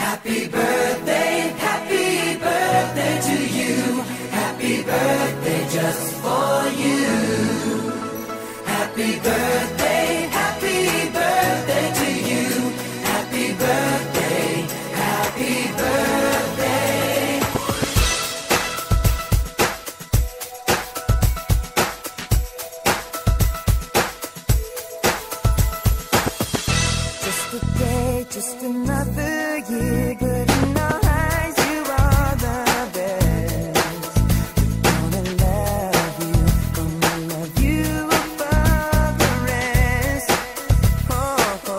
happy birthday to you. Happy birthday just for you. Happy birthday to you. Happy birthday, happy birthday. Just a day, just another year, good in our eyes, you are the best. Gonna love you above the rest. Oh, oh.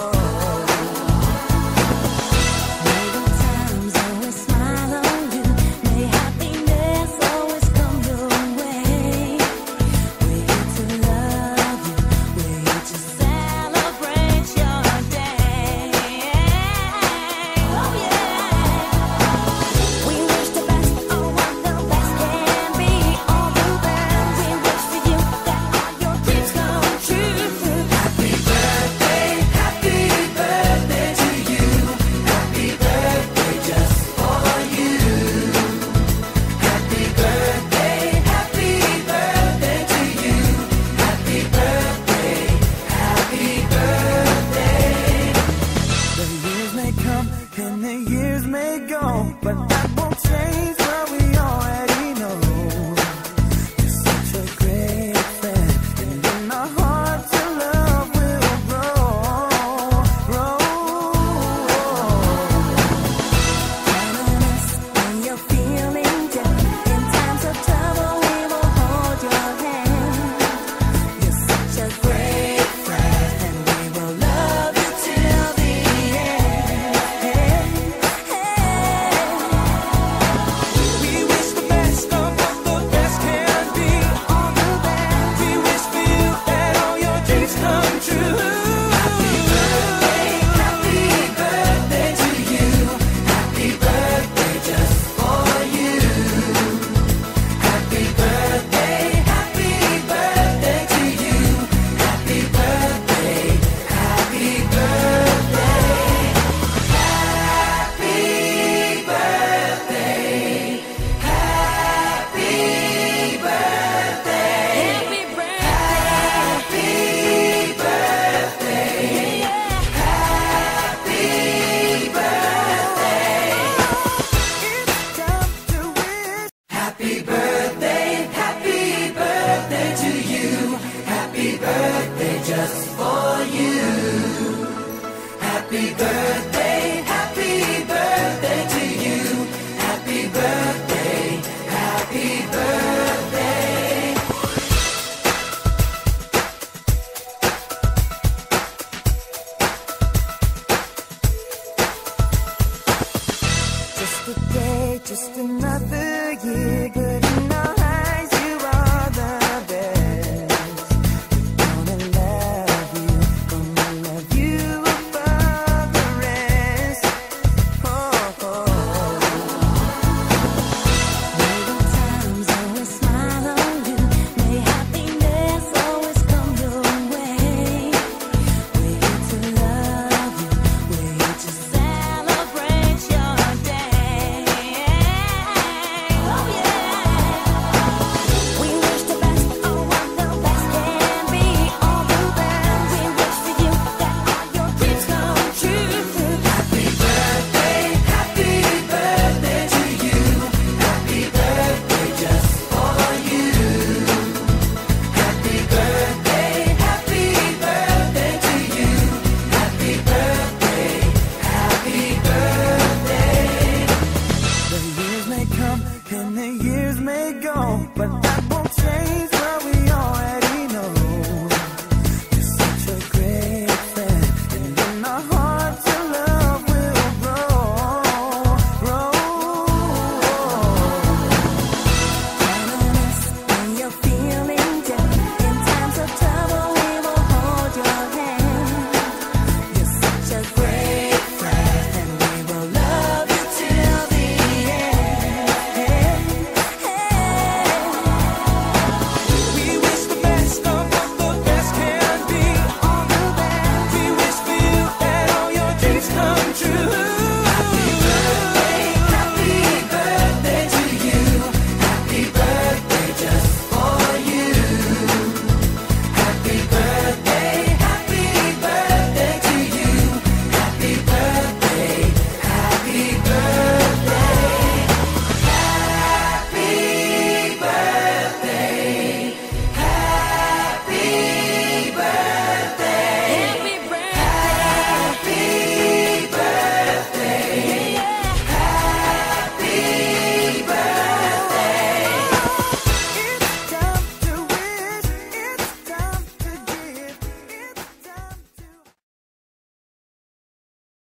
May the times always smile on you, may happiness always come your way. We're here to love you, we're here to celebrate your day. Oh yeah. We wish the best for what the best can be. All the best. We wish for you that all your dreams come true. Happy birthday to you. Happy birthday just for you. Happy birthday to you. Happy birthday, happy birthday. The years may come and the years may go, but that won't change what we already know. You're such a great friend, and in our hearts your love will grow. Count on us when you're feeling down. In times of trouble we will hold your hand. You're such a great friend, and we will love you till the end. We wish the best of what the best can be. All the best. We wish for you that all your dreams come true. Happy birthday to you. Happy birthday just for you. Happy birthday to you. Happy birthday, happy birthday. Happy birthday, happy birthday. Happy birthday, happy birthday. It's time to wish. Happy birthday to you. Happy birthday just for you. Happy birthday.